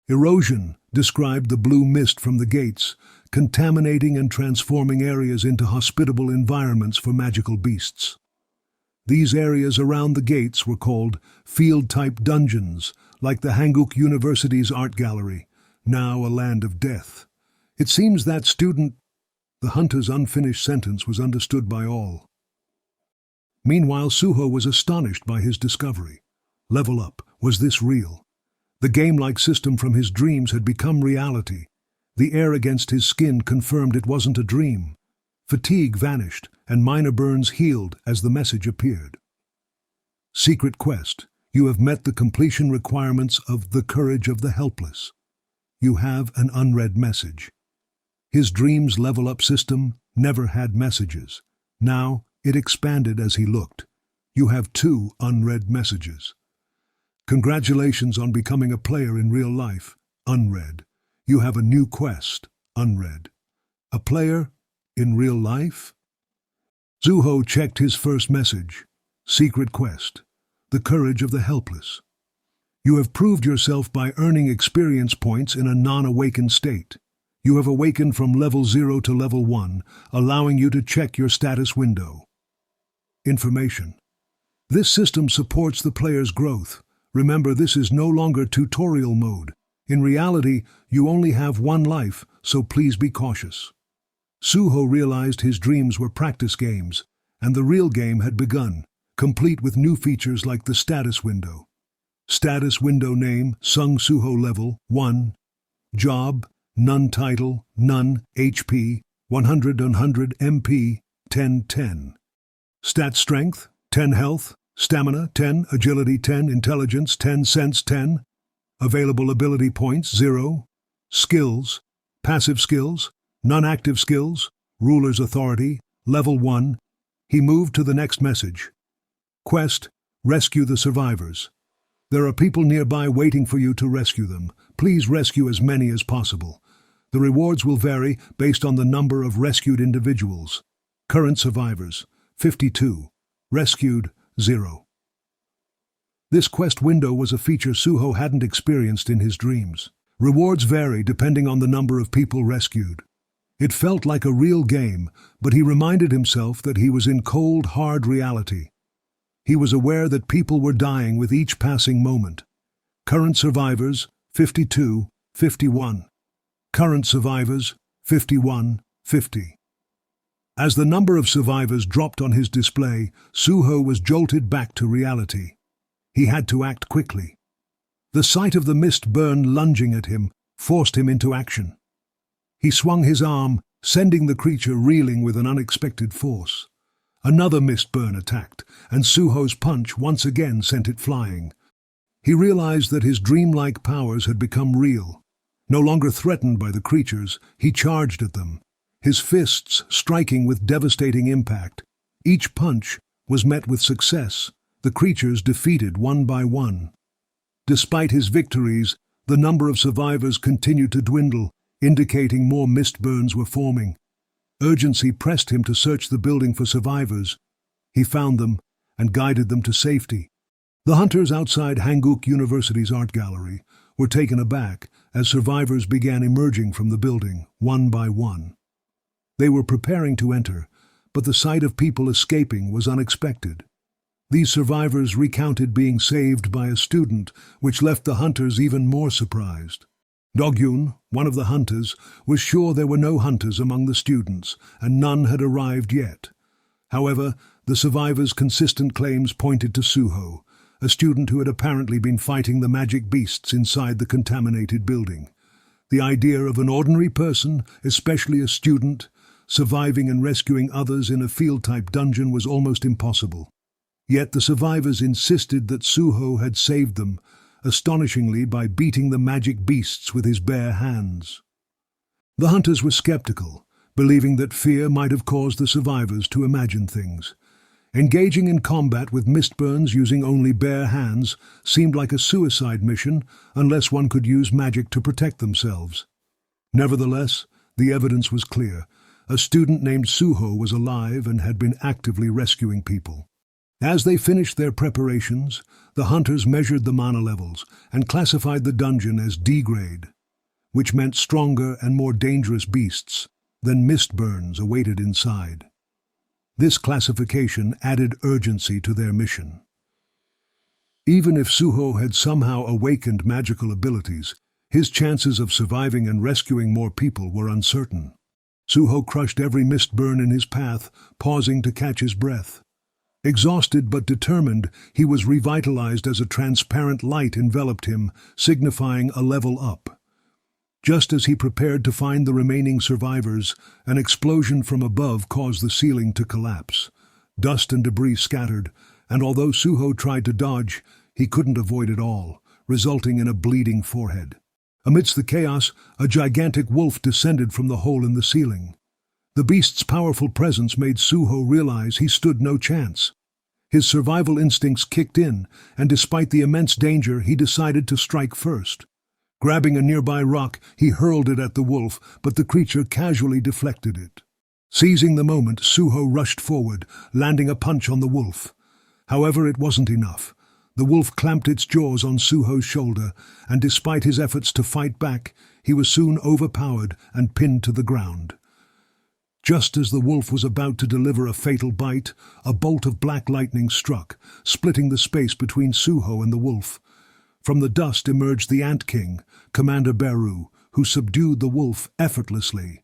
Erosion described the blue mist from the gates, contaminating and transforming areas into hospitable environments for magical beasts. These areas around the gates were called field-type dungeons, like the Hanguk University's art gallery, now a land of death. It seems that the hunter's unfinished sentence was understood by all. Meanwhile, Suho was astonished by his discovery. Level up. Was this real? The game-like system from his dreams had become reality. The air against his skin confirmed it wasn't a dream. Fatigue vanished, and minor burns healed as the message appeared. Secret quest. You have met the completion requirements of the courage of the helpless. You have an unread message. His dreams level-up system never had messages. Now, it expanded as he looked. You have 2 unread messages. Congratulations on becoming a player in real life. Unread. You have a new quest. Unread. A player in real life? Suho checked his first message. Secret quest. The courage of the helpless. You have proved yourself by earning experience points in a non-awakened state. You have awakened from level 0 to level 1, allowing you to check your status window. Information. This system supports the player's growth. Remember, this is no longer tutorial mode. In reality, you only have 1 life, so please be cautious. Suho realized his dreams were practice games, and the real game had begun, complete with new features like the status window. Status window name, Sung Suho level 1. Job, none title, none, HP, 100 MP, 10. Stat strength, 10 health, stamina, 10, agility, 10, intelligence, 10, sense, 10. Available ability points, 0. Skills, passive skills, non-active skills, ruler's authority, level 1. He moved to the next message. Quest, rescue the survivors. There are people nearby waiting for you to rescue them. Please rescue as many as possible. The rewards will vary based on the number of rescued individuals. Current survivors, 52. Rescued, 0. This quest window was a feature Suho hadn't experienced in his dreams. Rewards vary depending on the number of people rescued. It felt like a real game, but he reminded himself that he was in cold, hard reality. He was aware that people were dying with each passing moment. Current survivors, 52, 51. Current survivors, 51, 50. As the number of survivors dropped on his display, Suho was jolted back to reality. He had to act quickly. The sight of the mist burn lunging at him forced him into action. He swung his arm, sending the creature reeling with an unexpected force. Another mist burn attacked, and Suho's punch once again sent it flying. He realized that his dreamlike powers had become real. No longer threatened by the creatures, he charged at them, his fists striking with devastating impact. Each punch was met with success, the creatures defeated one by one. Despite his victories, the number of survivors continued to dwindle, indicating more mist burns were forming. Urgency pressed him to search the building for survivors. He found them and guided them to safety. The hunters outside Hanguk University's art gallery were taken aback as survivors began emerging from the building, one by one. They were preparing to enter, but the sight of people escaping was unexpected. These survivors recounted being saved by a student, which left the hunters even more surprised. Dogyun, one of the hunters, was sure there were no hunters among the students, and none had arrived yet. However, the survivors' consistent claims pointed to Suho, a student who had apparently been fighting the magic beasts inside the contaminated building. The idea of an ordinary person, especially a student, surviving and rescuing others in a field-type dungeon was almost impossible. Yet the survivors insisted that Suho had saved them, astonishingly by beating the magic beasts with his bare hands. The hunters were skeptical, believing that fear might have caused the survivors to imagine things. Engaging in combat with mistburns using only bare hands seemed like a suicide mission unless one could use magic to protect themselves. Nevertheless, the evidence was clear. A student named Suho was alive and had been actively rescuing people. As they finished their preparations, the hunters measured the mana levels and classified the dungeon as D-grade, which meant stronger and more dangerous beasts than mist burns awaited inside. This classification added urgency to their mission. Even if Suho had somehow awakened magical abilities, his chances of surviving and rescuing more people were uncertain. Suho crushed every mist burn in his path, pausing to catch his breath. Exhausted but determined, he was revitalized as a transparent light enveloped him, signifying a level up. Just as he prepared to find the remaining survivors, an explosion from above caused the ceiling to collapse. Dust and debris scattered, and although Suho tried to dodge, he couldn't avoid it all, resulting in a bleeding forehead. Amidst the chaos, a gigantic wolf descended from the hole in the ceiling. The beast's powerful presence made Suho realize he stood no chance. His survival instincts kicked in, and despite the immense danger, he decided to strike first. Grabbing a nearby rock, he hurled it at the wolf, but the creature casually deflected it. Seizing the moment, Suho rushed forward, landing a punch on the wolf. However, it wasn't enough. The wolf clamped its jaws on Suho's shoulder, and despite his efforts to fight back, he was soon overpowered and pinned to the ground. Just as the wolf was about to deliver a fatal bite, a bolt of black lightning struck, splitting the space between Suho and the wolf. From the dust emerged the Ant King, Commander Beru, who subdued the wolf effortlessly.